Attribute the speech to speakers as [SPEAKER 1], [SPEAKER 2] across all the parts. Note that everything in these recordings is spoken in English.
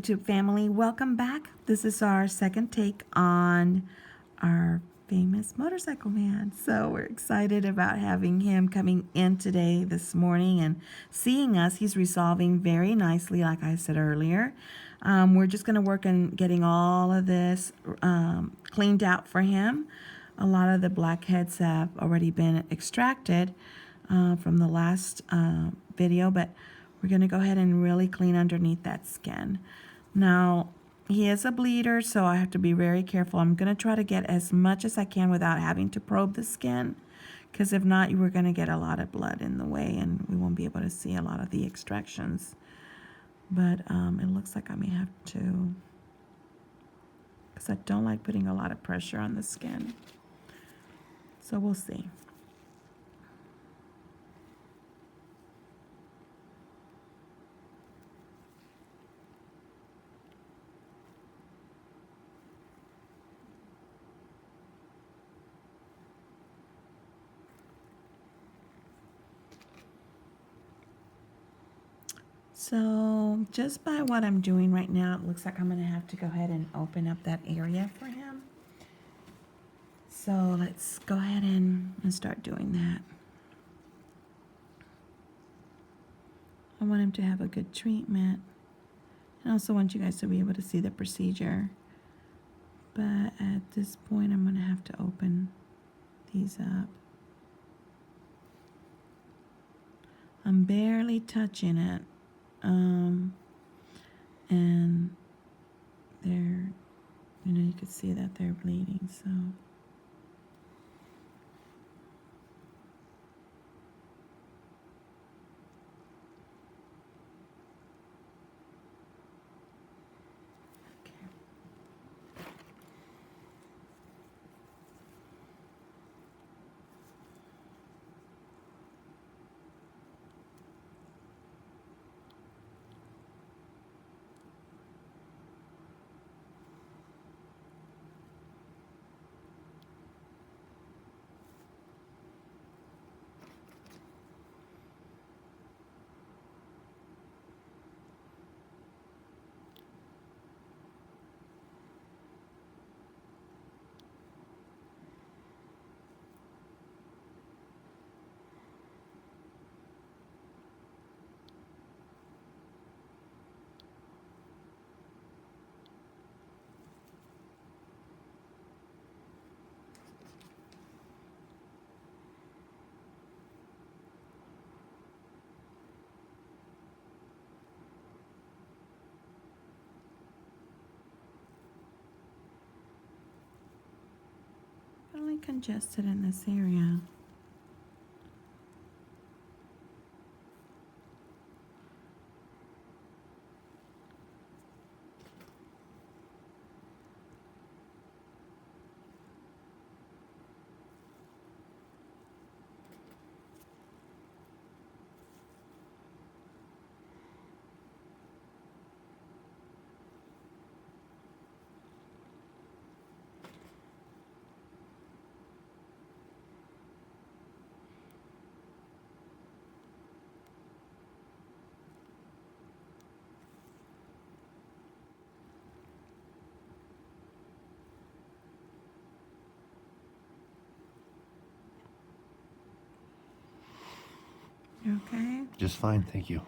[SPEAKER 1] YouTube family, welcome back. This is our second take on our famous motorcycle man. So we're excited about having him coming in today, this morning, and seeing us. He's resolving very nicely, like I said earlier. We're just going to work on getting all of this cleaned out for him. A lot of the blackheads have already been extracted from the last video, but we're going to go ahead and really clean underneath that skin. Now, he is a bleeder, so I have to be very careful. I'm going to try to get as much as I can without having to probe the skin, because if not, we're going to get a lot of blood in the way and we won't be able to see a lot of the extractions. But it looks like I may have to, because I don't like putting a lot of pressure on the skin. So we'll see. So just by what I'm doing right now, it looks like I'm going to have to go ahead and open up that area for him. So let's go ahead and start doing that. I want him to have a good treatment. I also want you guys to be able to see the procedure. But at this point, I'm going to have to open these up. I'm barely touching it. And they're, you can see that they're bleeding, so. Really congested in this area. You okay?
[SPEAKER 2] Just fine, thank you.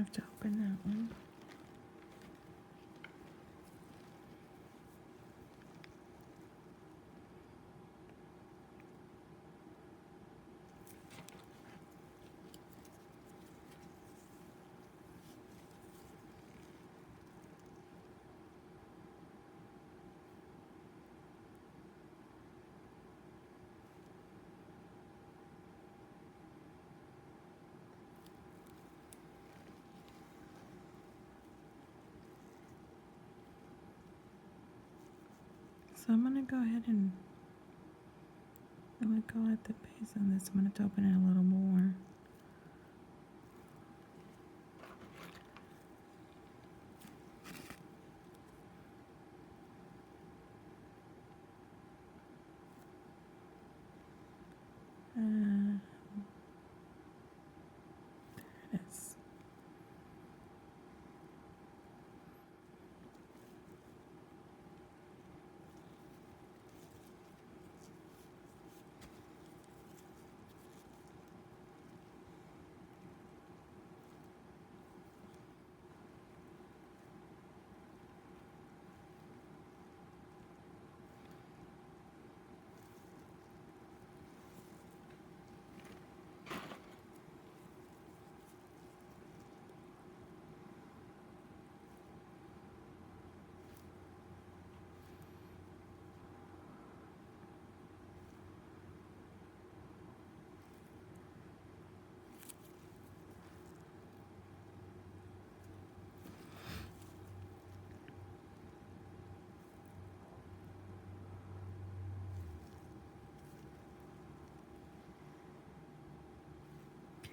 [SPEAKER 1] have to open that one. So I'm going to go ahead and really go at the base on this. I'm going to open it a little more. There it is.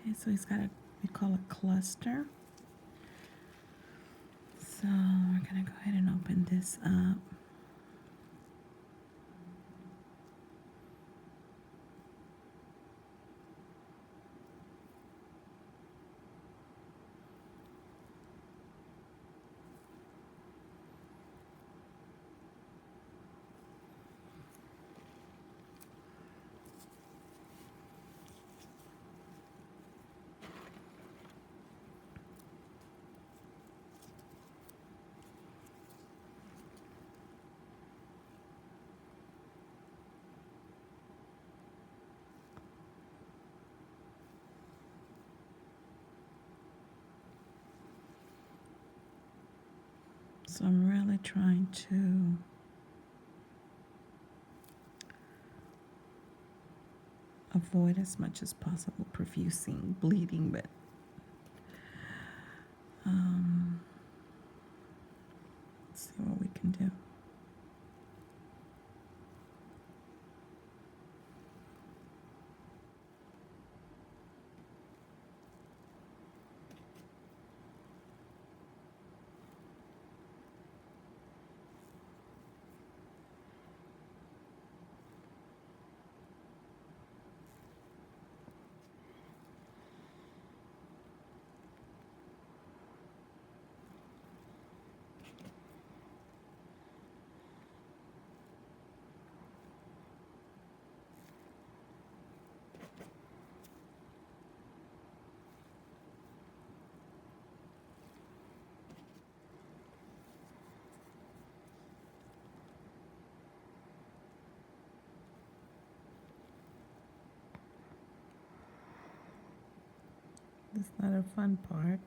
[SPEAKER 1] Okay, so he's got we call it cluster. So we're going to go ahead and open this up. So I'm really trying to avoid as much as possible profusing bleeding, but let's see what we can do. That's not a fun part.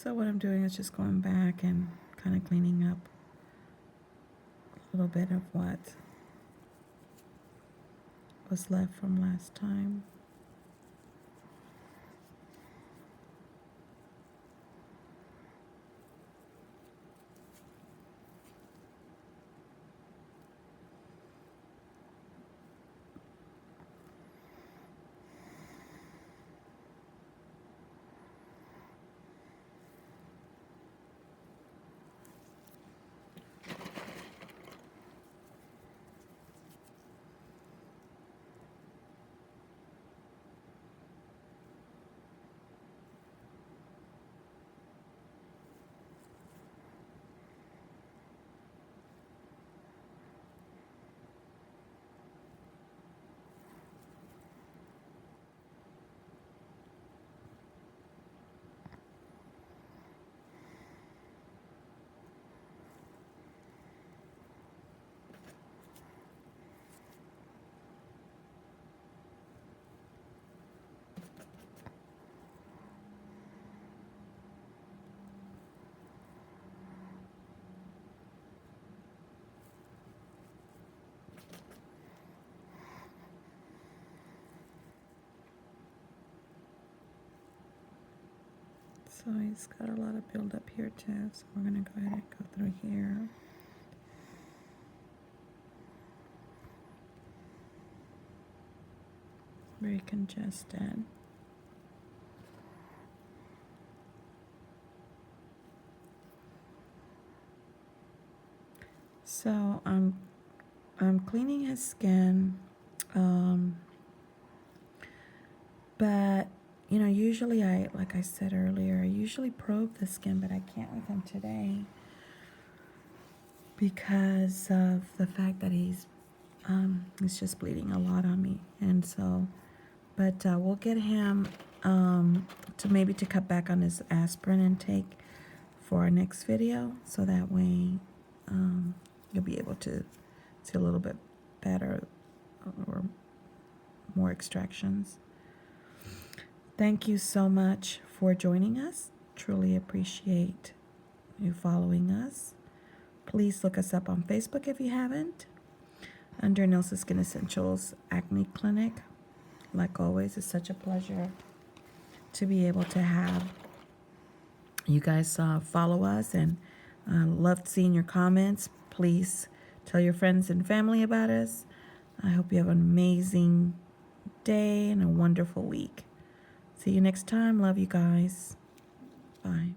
[SPEAKER 1] So what I'm doing is just going back and kind of cleaning up a little bit of what was left from last time. So he's got a lot of buildup here too, so we're going to go ahead and go through here. Very congested. So I'm cleaning his skin, but you know, usually like I said earlier, I usually probe the skin, but I can't with him today because of the fact that he's just bleeding a lot on me. And so, but we'll get him to cut back on his aspirin intake for our next video, so that way you'll be able to see a little bit better or more extractions. Thank you so much for joining us. Truly appreciate you following us. Please look us up on Facebook if you haven't, under Nelsa Skin Essentials Acne Clinic. Like always, it's such a pleasure to be able to have you guys follow us, and loved seeing your comments. Please tell your friends and family about us. I hope you have an amazing day and a wonderful week. See you next time. Love you guys. Bye.